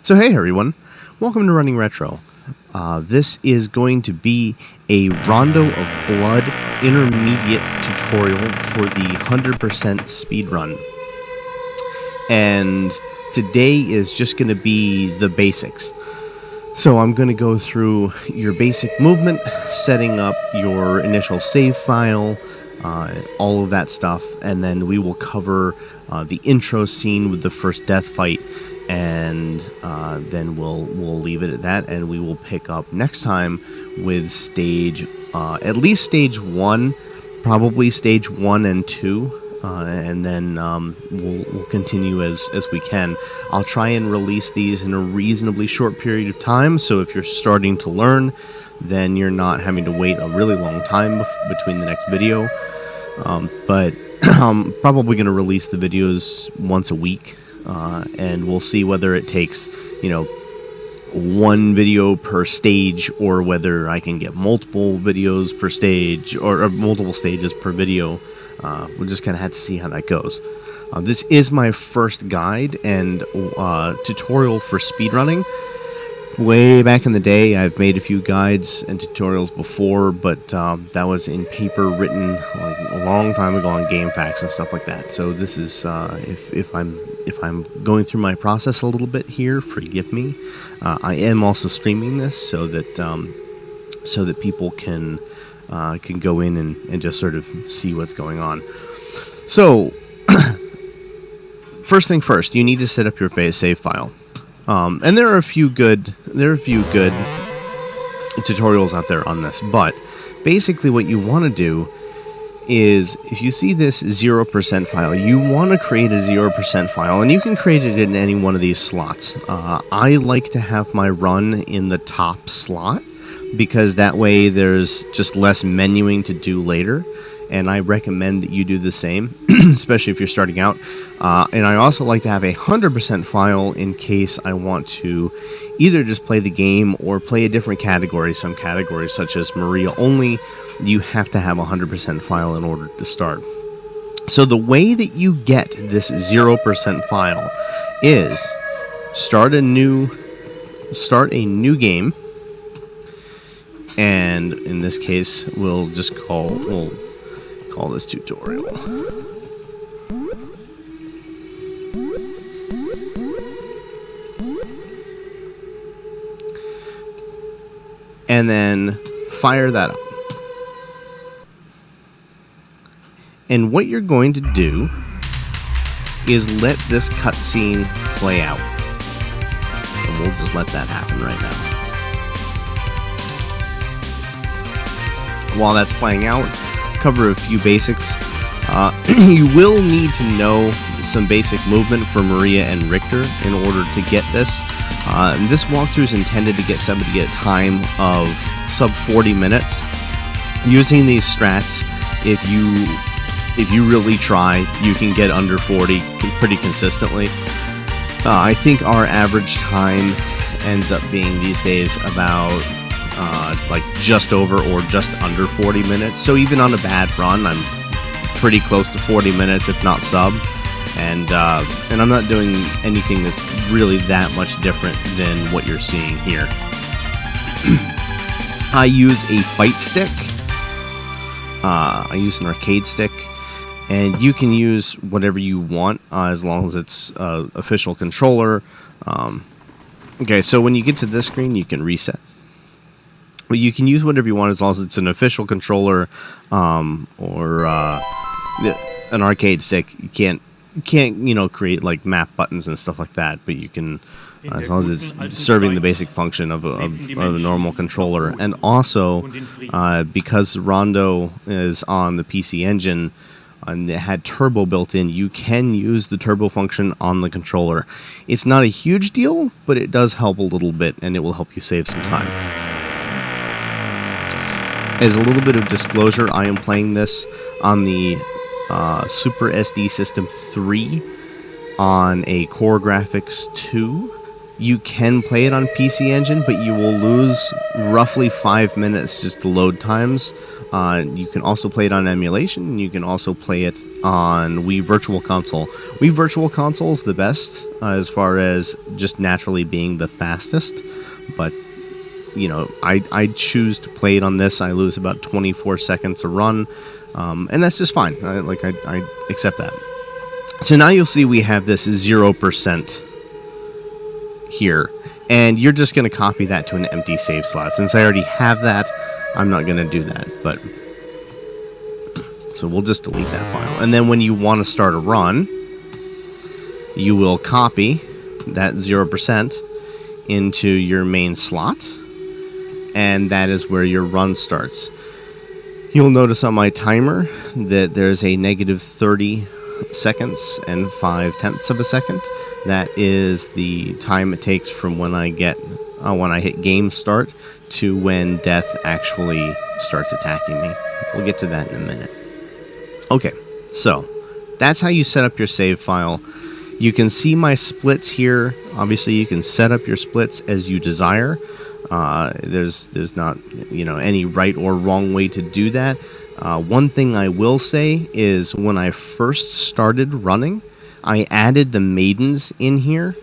So hey everyone, welcome to Running Retro. This is going to be a Rondo of Blood intermediate tutorial for the 100% speedrun. And today is just going to be the basics. So I'm going to go through your basic movement, setting up your initial save file, all of that stuff, and then we will cover the intro scene with the first death fight, and then we'll leave it at that, and we will pick up next time with stage, at least stage 1, probably stage 1 and 2, and then we'll continue as we can. I'll try and release these in a reasonably short period of time, so if you're starting to learn, then you're not having to wait a really long time between the next video. But I'm probably going to release the videos once a week, and we'll see whether it takes, one video per stage, or whether I can get multiple videos per stage, or multiple stages per video. We'll just kind of have to see how that goes. This is my first guide and tutorial for speedrunning. Way back in the day, I've made a few guides and tutorials before, but that was in paper written like a long time ago on GameFAQs and stuff like that. So this is if I'm going through my process a little bit here, forgive me. I am also streaming this so that people can go in and just sort of see what's going on. So first thing first, you need to set up your save file. And there are a few good tutorials out there on this, but basically what you want to do is, if you see this 0% file, you want to create a 0% file, and you can create it in any one of these slots. I like to have my run in the top slot, because that way there's just less menuing to do later, and I recommend that you do the same, especially if you're starting out. And I also like to have a 100% file in case I want to either just play the game or play a different category. Some categories, such as Maria only, you have to have a 100% file in order to start. So the way that you get this 0% file is start a new game, and in this case we'll call this tutorial. And then fire that up. And what you're going to do is let this cutscene play out. And we'll just let that happen right now. While that's playing out, cover a few basics. You will need to know some basic movement for Maria and Richter in order to get this. This walkthrough is intended to get somebody to get a time of sub 40 minutes. Using these strats, if you really try, you can get under 40 pretty consistently. I think our average time ends up being these days about like just over or just under 40 minutes. So even on a bad run, I'm pretty close to 40 minutes, if not sub. And I'm not doing anything that's really that much different than what you're seeing here. I use a fight stick. I use an arcade stick. And you can use whatever you want, as long as it's official controller. Okay, so when you get to this screen, you can reset. But you can use whatever you want as long as it's an official controller, or an arcade stick. You can't create like map buttons and stuff like that, but you can, as long as it's serving the basic function of a normal controller. And also, because Rondo is on the PC Engine and it had turbo built in, you can use the turbo function on the controller. It's not a huge deal, but it does help a little bit, and it will help you save some time. As a little bit of disclosure, I am playing this on the Super SD System 3 on a Core Graphics 2, You can play it on PC Engine, but you will lose roughly 5 minutes just to load times. You can also play it on emulation, and you can also play it on Wii Virtual Console. Wii Virtual Console is the best as far as just naturally being the fastest, but you know, I choose to play it on this. I lose about 24 seconds a run, and that's just fine. I accept that. So now you'll see we have this 0% here, and you're just going to copy that to an empty save slot. Since I already have that, I'm not going to do that, but so we'll just delete that file. And then when you want to start a run, you will copy that 0% into your main slot, and that is where your run starts. You'll notice on my timer that there's a negative 30 seconds and 5/10 of a second. That is the time it takes from when I hit game start to when death actually starts attacking me. We'll get to that in a minute. Okay, so that's how you set up your save file. You can see my splits here. Obviously, you can set up your splits as you desire. There's not, you know, any right or wrong way to do that. One thing I will say is when I first started running, I added the maidens in here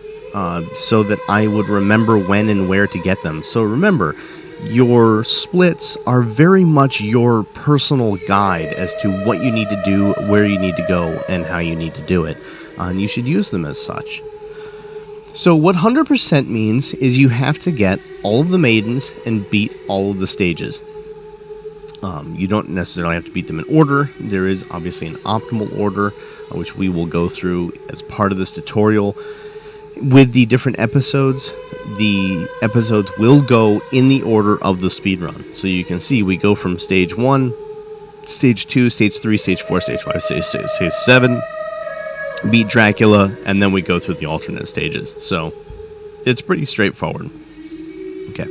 so that I would remember when and where to get them. So remember, your splits are very much your personal guide as to what you need to do, where you need to go, and how you need to do it. And you should use them as such. So what 100% means is you have to get all of the maidens and beat all of the stages. You don't necessarily have to beat them in order. There is obviously an optimal order, which we will go through as part of this tutorial. With the different episodes, the episodes will go in the order of the speedrun. So you can see we go from stage 1, stage 2, stage 3, stage 4, stage 5, stage 7, beat Dracula, and then we go through the alternate stages. So it's pretty straightforward. Okay.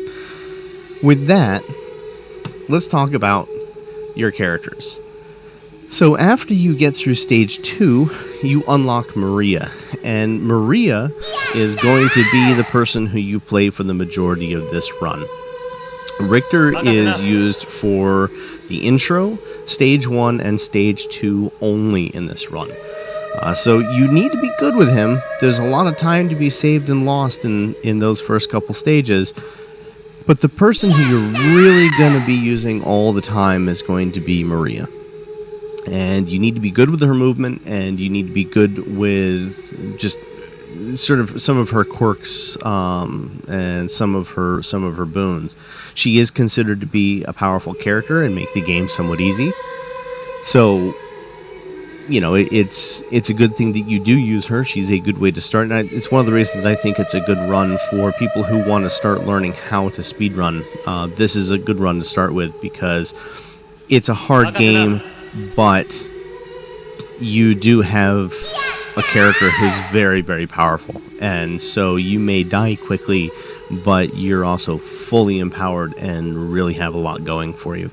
With that, let's talk about your characters. So after you get through stage 2, you unlock Maria. And Maria is going to be the person who you play for the majority of this run. Richter is used for the intro, stage 1, and stage 2 only in this run. So you need to be good with him. There's a lot of time to be saved and lost in those first couple stages. But the person who you're really going to be using all the time is going to be Maria. And you need to be good with her movement, and you need to be good with just sort of some of her quirks and some of her boons. She is considered to be a powerful character and make the game somewhat easy. So, you know, it's a good thing that you do use her. She's a good way to start, and it's one of the reasons I think it's a good run for people who want to start learning how to speedrun. This is a good run to start with because it's a hard game, but you do have a character who's very, very powerful, and so you may die quickly, but you're also fully empowered and really have a lot going for you.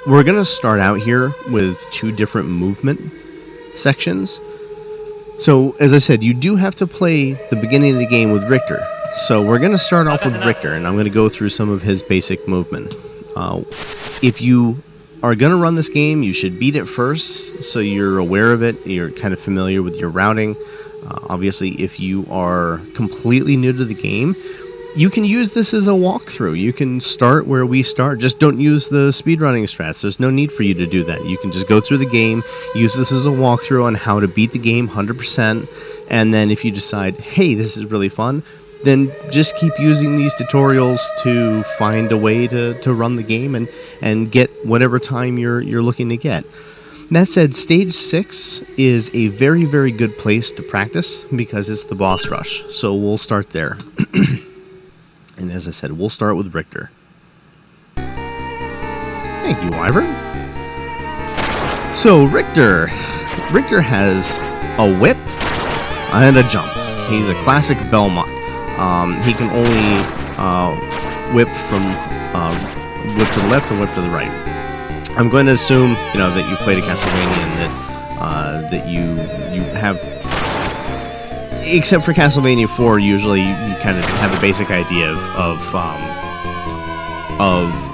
We're going to start out here with 2 different movement sections. So, as I said, you do have to play the beginning of the game with Richter. So we're going to start off with Richter, and I'm going to go through some of his basic movement. If you are going to run this game, you should beat it first, so you're aware of it, you're kind of familiar with your routing. Obviously, if you are completely new to the game, you can use this as a walkthrough. You can start where we start. Just don't use the speedrunning strats. There's no need for you to do that. You can just go through the game, use this as a walkthrough on how to beat the game 100%, and then if you decide, hey, this is really fun, then just keep using these tutorials to find a way to run the game and get whatever time you're looking to get. That said, stage 6 is a very, very good place to practice because it's the boss rush. So we'll start there. And as I said, we'll start with Richter. Thank you, Wyvern. So Richter has a whip and a jump. He's a classic Belmont. He can only whip to the left and whip to the right. I'm going to assume, that you played a Castlevania and that you have. except for Castlevania 4, usually you kind of have a basic idea of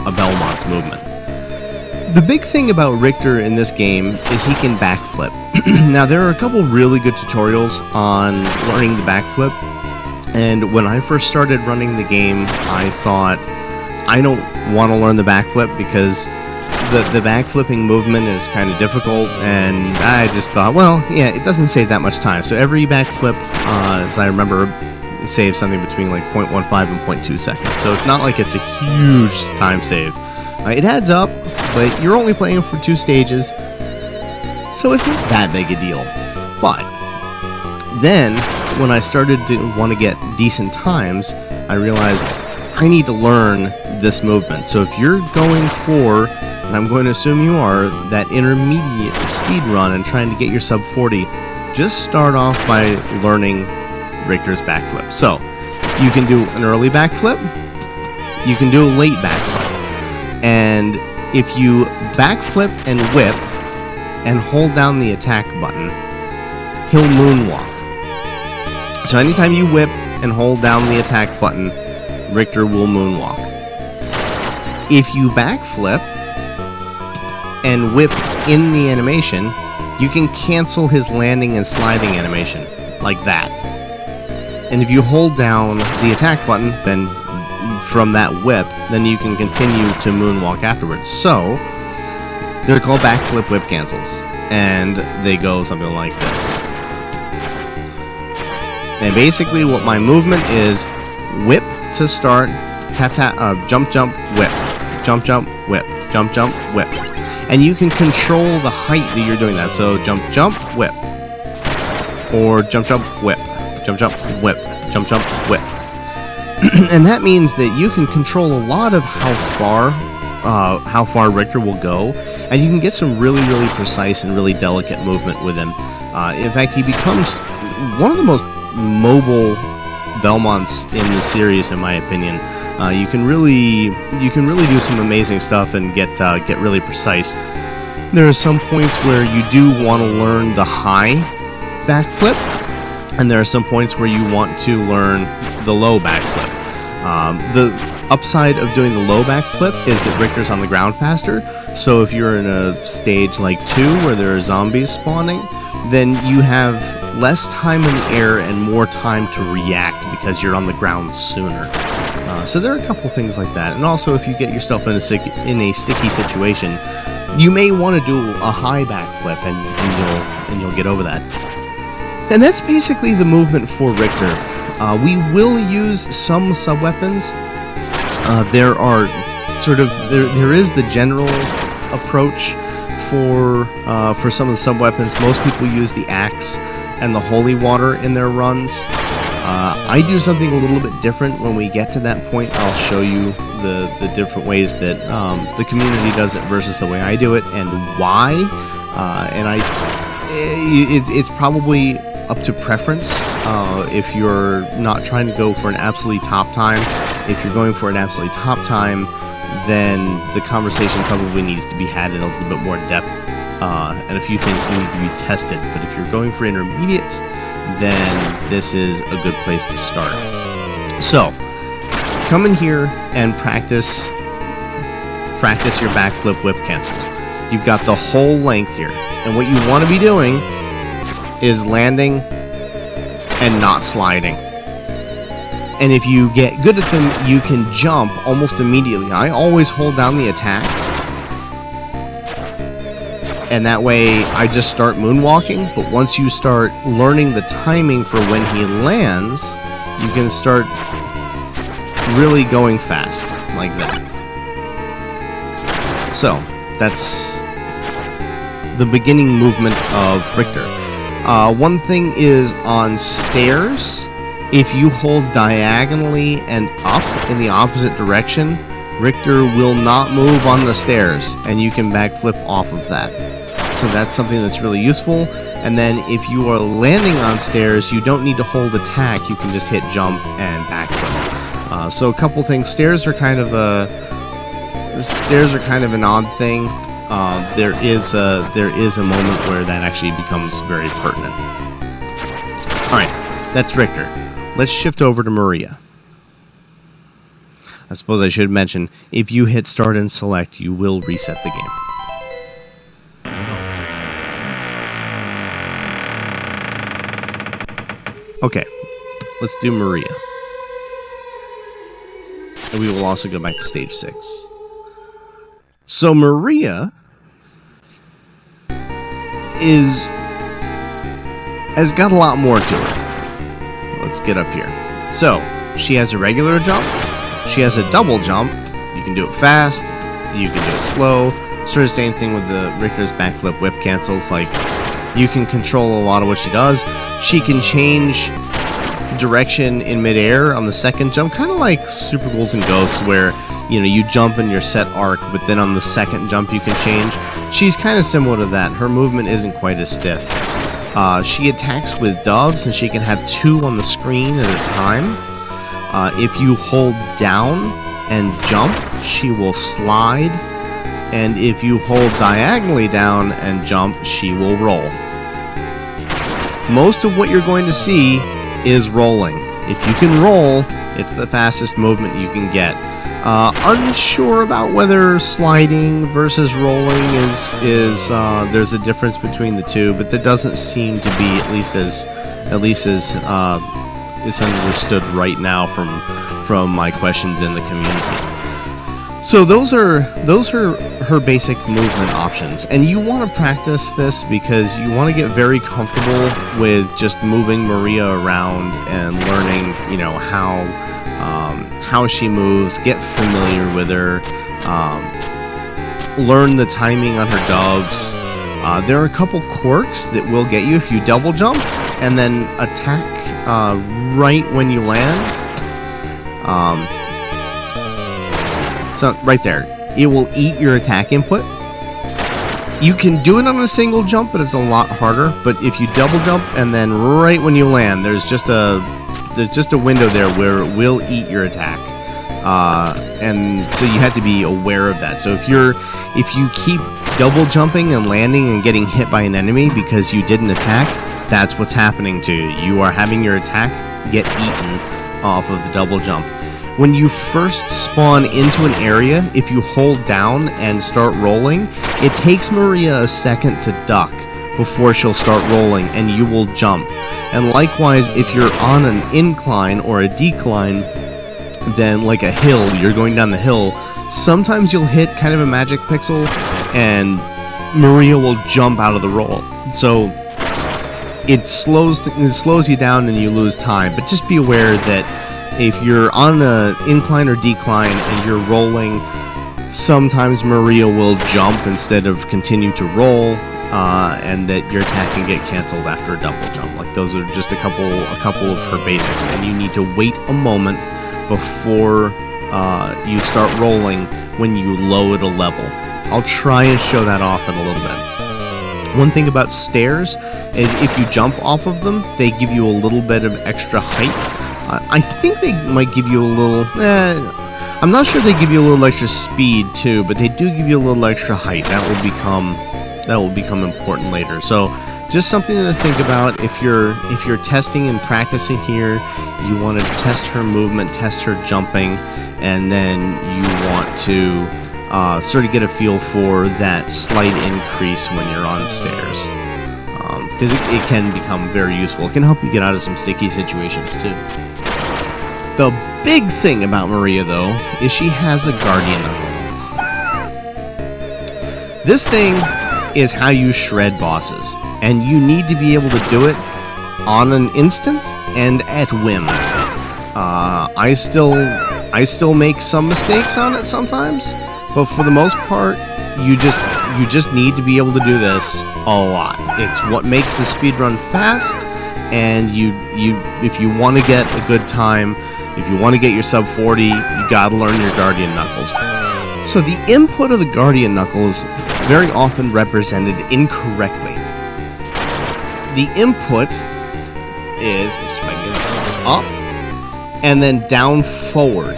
a Belmont's movement. The big thing about Richter in this game is he can backflip. Now, there are a couple really good tutorials on learning the backflip, and when I first started running the game, I thought, I don't want to learn the backflip because the backflipping movement is kind of difficult, and I just thought, well, yeah, it doesn't save that much time. So every backflip, as I remember, saves something between like 0.15 and 0.2 seconds. So it's not like it's a huge time save. It adds up, but you're only playing for 2 stages, so it's not that big a deal. But then, when I started to want to get decent times, I realized I need to learn this movement. So if you're going for, and I'm going to assume you are, that intermediate speed run and trying to get your sub 40, just start off by learning Richter's backflip. So, you can do an early backflip, you can do a late backflip, and if you backflip and whip and hold down the attack button, he'll moonwalk. So anytime you whip and hold down the attack button, Richter will moonwalk. If you backflip and whip in the animation, you can cancel his landing and sliding animation, like that. And if you hold down the attack button, then from that whip, then you can continue to moonwalk afterwards. So, they're called backflip whip cancels, and they go something like this. And basically what my movement is, whip to start, tap tap, jump jump, whip, jump jump, whip, jump jump, whip. And you can control the height that you're doing that. So jump jump, whip, or jump jump, whip, jump jump, whip, jump jump, whip. And that means that you can control a lot of how far Richter will go, and you can get some really, really precise and really delicate movement with him. In fact, he becomes one of the most mobile Belmonts in the series, in my opinion. You can really do some amazing stuff and get really precise. There are some points where you do want to learn the high backflip, and there are some points where you want to learn the low backflip. The upside of doing the low backflip is that Richter's on the ground faster, so if you're in a stage like 2 where there are zombies spawning, then you have less time in the air and more time to react because you're on the ground sooner. So there are a couple things like that. And also, if you get yourself in a sticky situation, you may want to do a high backflip, and you'll get over that. And that's basically the movement for Richter. We will use some sub-weapons. There is the general approach for some of the sub-weapons. Most people use the axe and the holy water in their runs. I do something a little bit different. When we get to that point, I'll show you the different ways that the community does it versus the way I do it, and why. It's probably up to preference. If you're not trying to go for an absolutely top time, if you're going for an absolutely top time, then the conversation probably needs to be had in a little bit more depth, and a few things need to be tested. But if you're going for intermediate, then this is a good place to start. So, come in here and practice your backflip whip cancels. You've got the whole length here, and what you want to be doing is landing and not sliding. And if you get good at them, you can jump almost immediately. I always hold down the attack, and that way I just start moonwalking. But once you start learning the timing for when he lands, you can start really going fast, like that. So, that's the beginning movement of Richter. One thing is on stairs, if you hold diagonally and up in the opposite direction, Richter will not move on the stairs, and you can backflip off of that. So that's something that's really useful. And then if you are landing on stairs, you don't need to hold attack, you can just hit jump and backflip. So a couple things. Stairs are kind of an odd thing. There is a moment where that actually becomes very pertinent. Alright, That's Richter. Let's shift over to Maria. I suppose I should mention, if you hit start and select, you will reset the game. Okay, let's do Maria. And we will also go back to stage 6. So Maria has got a lot more to her. Let's get up here. So, she has a regular jump. She has a double jump. You can do it fast. You can do it slow. Sort of same thing with the Richter's backflip whip cancels. Like, you can control a lot of what she does. She can change direction in midair on the second jump, kind of like Super Ghouls and Ghosts, where you jump in your set arc, but then on the second jump you can change. She's kind of similar to that. Her movement isn't quite as stiff. She attacks with doves, and she can have 2 on the screen at a time. If you hold down and jump, she will slide, and if you hold diagonally down and jump, she will roll. Most of what you're going to see is rolling. If you can roll, it's the fastest movement you can get. Unsure about whether sliding versus rolling is there's a difference between the two, but that doesn't seem to be at least as it's understood right now from my questions in the community. So those are her basic movement options, and you want to practice this because you want to get very comfortable with just moving Maria around and learning, how she moves, get familiar with her, learn the timing on her doves. There are a couple quirks that will get you if you double jump and then attack right when you land. So right there, it will eat your attack input. You can do it on a single jump, but it's a lot harder. But if you double jump and then right when you land, there's just a window there where it will eat your attack, and so you have to be aware of that. So if you keep double jumping and landing and getting hit by an enemy because you didn't attack, that's what's happening to you. You are having your attack get eaten off of the double jump. When you first spawn into an area, if you hold down and start rolling, it takes Maria a second to duck before she'll start rolling, and you will jump. And likewise, if you're on an incline or a decline, then like a hill, you're going down the hill, sometimes you'll hit kind of a magic pixel, and Maria will jump out of the roll. So it slows you down and you lose time, but just be aware that if you're on an incline or decline and you're rolling, sometimes Maria will jump instead of continue to roll, and that your attack can get canceled after a double jump. Like, those are just a couple of her basics, and you need to wait a moment before you start rolling when you load a level. I'll try and show that off in a little bit. One thing about stairs is if you jump off of them, they give you a little bit of extra height. I think they might give you a little... I'm not sure they give you a little extra speed too, but they do give you a little extra height. That will become important later. So just something to think about if you're testing and practicing here. You want to test her movement, test her jumping, and then you want to sort of get a feel for that slight increase when you're on stairs, because it can become very useful. It can help you get out of some sticky situations too. The big thing about Maria, though, is she has a guardian knuckle. This thing is how you shred bosses, and you need to be able to do it on an instant and at whim. I still make some mistakes on it sometimes, but for the most part, you just need to be able to do this a lot. It's what makes the speedrun fast, and if you want to get a good time, if you want to get your sub 40, you gotta learn your guardian knuckles. So the input of the guardian knuckles very often represented incorrectly. The input is up and then down forward.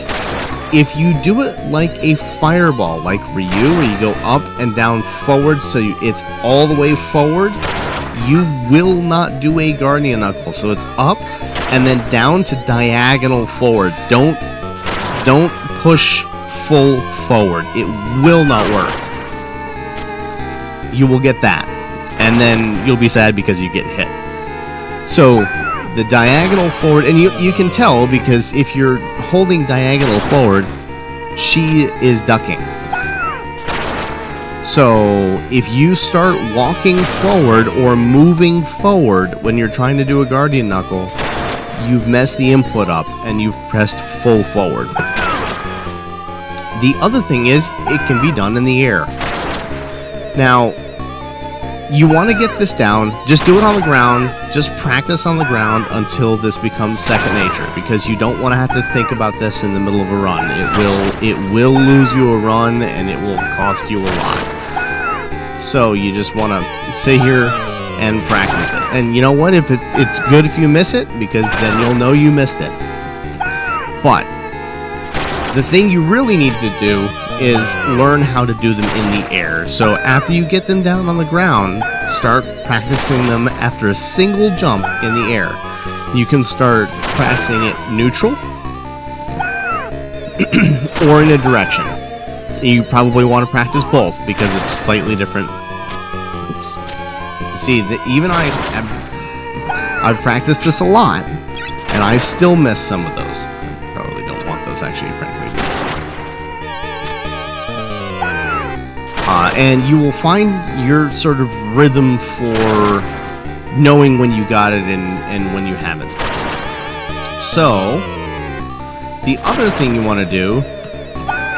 If you do it like a fireball, like Ryu, where you go up and down forward, so it's all the way forward, you will not do a guardian knuckle. So it's up and then down to diagonal forward. Don't push full forward. It will not work. You will get that, and then you'll be sad because you get hit. So the diagonal forward, and you can tell because if you're holding diagonal forward, she is ducking. So if you start walking forward or moving forward when you're trying to do a guardian knuckle, you've messed the input up and you've pressed full forward. The other thing is, it can be done in the air. Now, you want to get this down, just do it on the ground, just practice on the ground until this becomes second nature, because you don't want to have to think about this in the middle of a run. It will lose you a run, and it will cost you a lot. So you just want to sit here and practice it. And you know what? If it's good if you miss it, because then you'll know you missed it. But the thing you really need to do is learn how to do them in the air. So after you get them down on the ground, start practicing them after a single jump in the air. You can start practicing it neutral or in a direction. You probably want to practice both because it's slightly different. Oops. See, even I've practiced this a lot, and I still miss some of those. I probably don't want those, actually, frankly. And you will find your sort of rhythm for knowing when you got it and when you haven't. So, the other thing you want to do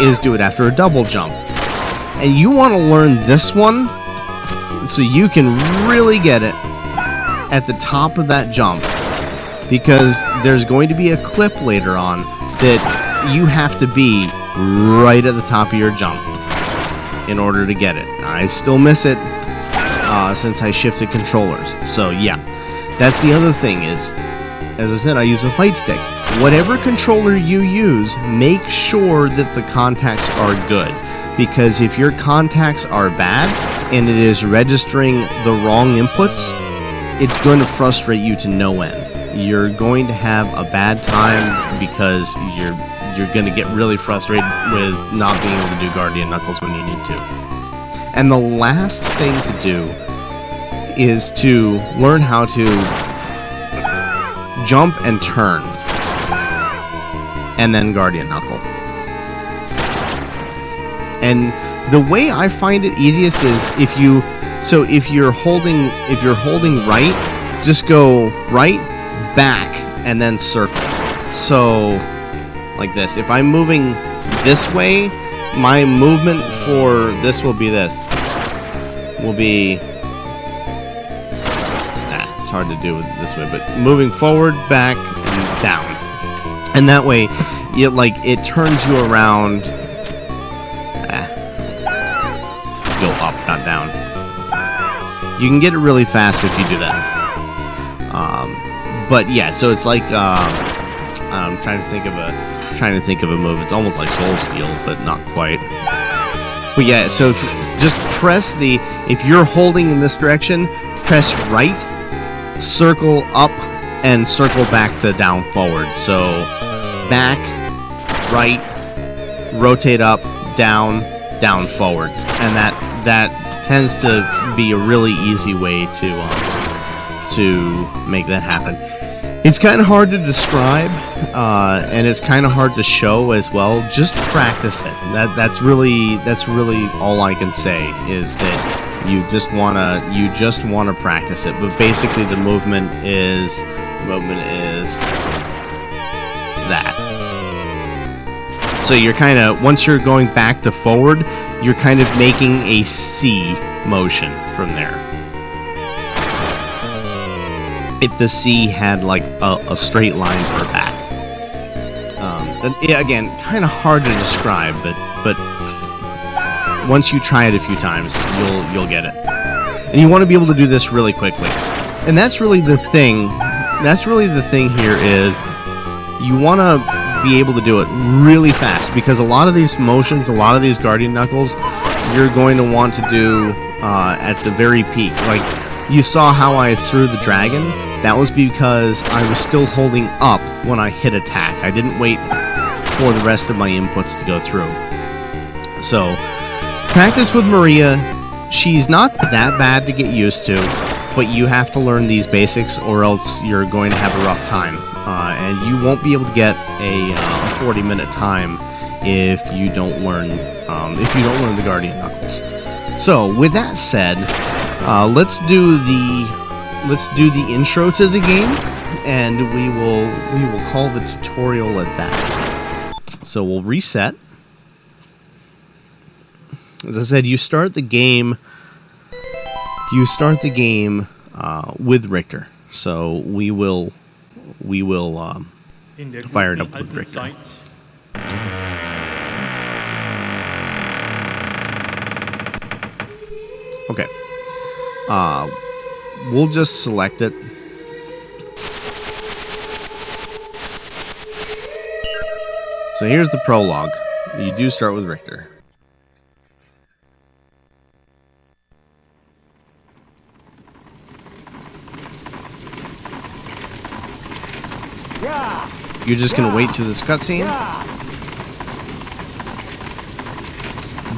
is do it after a double jump. And you want to learn this one so you can really get it at the top of that jump, because there's going to be a clip later on that you have to be right at the top of your jump in order to get it. I still miss it since I shifted controllers. So yeah, that's the other thing is, as I said, I use a fight stick. Whatever controller you use, make sure that the contacts are good, because if your contacts are bad and it is registering the wrong inputs, it's going to frustrate you to no end. You're going to have a bad time because you're going to get really frustrated with not being able to do guardian knuckles when you need to. And the last thing to do is to learn how to jump and turn, and then guardian knuckle. And the way I find it easiest is if you're holding right, just go right, back, and then circle. So like this. If I'm moving this way, my movement for this will be this. Will be it's hard to do this way, but moving forward, back, and down. And that way, it turns you around. Go up, not down. You can get it really fast if you do that. But yeah, so it's like I'm trying to think of a move. It's almost like Soul Steel, but not quite. But yeah, so just press if you're holding in this direction, press right, circle up, and circle back to down forward. So back, right, rotate up, down, down forward. And that tends to be a really easy way to make that happen. It's kind of hard to describe, and it's kind of hard to show as well. Just practice it. That's really all I can say, is that you just wanna practice it. But basically, the movement is that. So you're kind of, once you're going back to forward, you're kind of making a C motion from there. If the C had like a straight line for back. Again, kind of hard to describe, but once you try it a few times, you'll get it. And you want to be able to do this really quickly. And that's really the thing. That's really the thing here is you want to be able to do it really fast, because a lot of these motions, a lot of these guardian knuckles, you're going to want to do at the very peak. Like You saw how I threw the dragon? That was because I was still holding up when I hit attack. I didn't wait for the rest of my inputs to go through. So, practice with Maria. She's not that bad to get used to, but you have to learn these basics or else you're going to have a rough time. And you won't be able to get a 40-minute time if you don't learn the Guardian Knuckles. So, with that said, let's do the intro to the game, and we will call the tutorial at that. So we'll reset. As I said, you start the game with Richter. So we will fire it up with Richter. Okay. We'll just select it. So here's the prologue. You do start with Richter. You're just going to wait through this cutscene.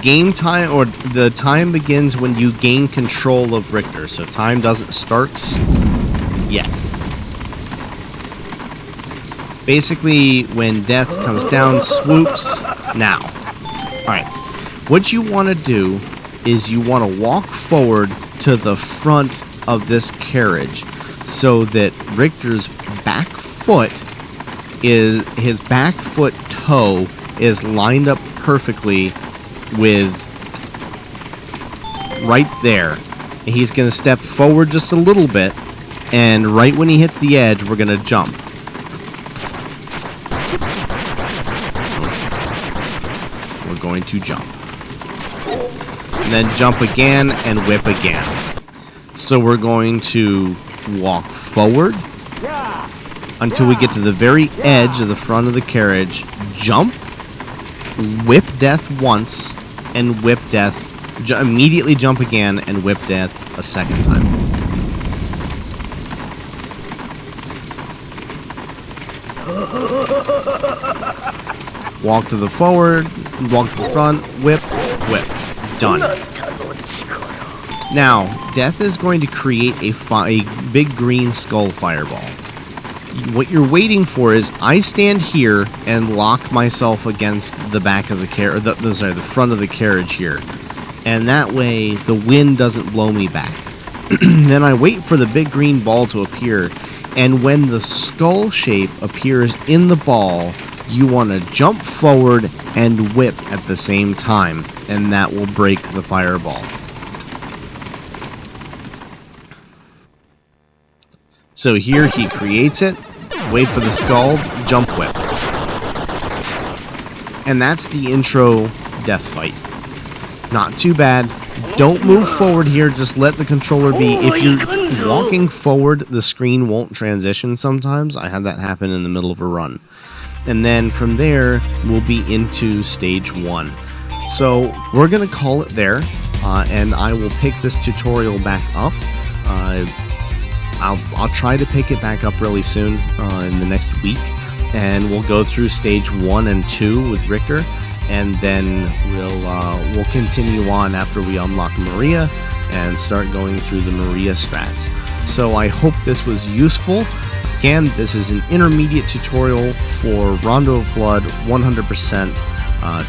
Game time, or the time begins when you gain control of Richter, so time doesn't start yet. Basically, when death comes down, swoops, now. Alright, what you want to do is you want to walk forward to the front of this carriage so that Richter's back foot his back foot toe is lined up perfectly with right there. He's going to step forward just a little bit, and right when he hits the edge, we're going to jump. We're going to jump. And then jump again and whip again. So we're going to walk forward until we get to the very edge of the front of the carriage, jump, whip death once, and whip death, immediately jump again, and whip death a second time. Walk to the forward, walk to the front, whip, whip. Done. Now, death is going to create a big green skull fireball. What you're waiting for is I stand here and lock myself against the back of the carriage, the front of the carriage here, and that way the wind doesn't blow me back. Then I wait for the big green ball to appear, and when the skull shape appears in the ball, you want to jump forward and whip at the same time, and that will break the fireball. So here he creates it, wait for the skull, jump whip. And that's the intro death fight. Not too bad. Don't move forward here, just let the controller be. If you're walking forward, the screen won't transition sometimes. I had that happen in the middle of a run. And then from there, we'll be into stage 1. So we're going to call it there, and I will pick this tutorial back up. I'll try to pick it back up really soon in the next week, and we'll go through stage 1 and 2 with Richter, and then we'll continue on after we unlock Maria and start going through the Maria strats. So I hope this was useful. Again, this is an intermediate tutorial for Rondo of Blood 100%,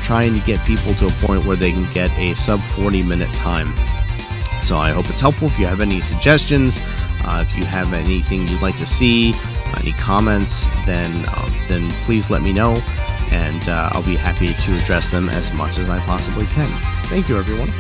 trying to get people to a point where they can get a sub 40-minute time. So I hope it's helpful. If you have any suggestions, if you have anything you'd like to see, any comments, then please let me know, and I'll be happy to address them as much as I possibly can. Thank you, everyone.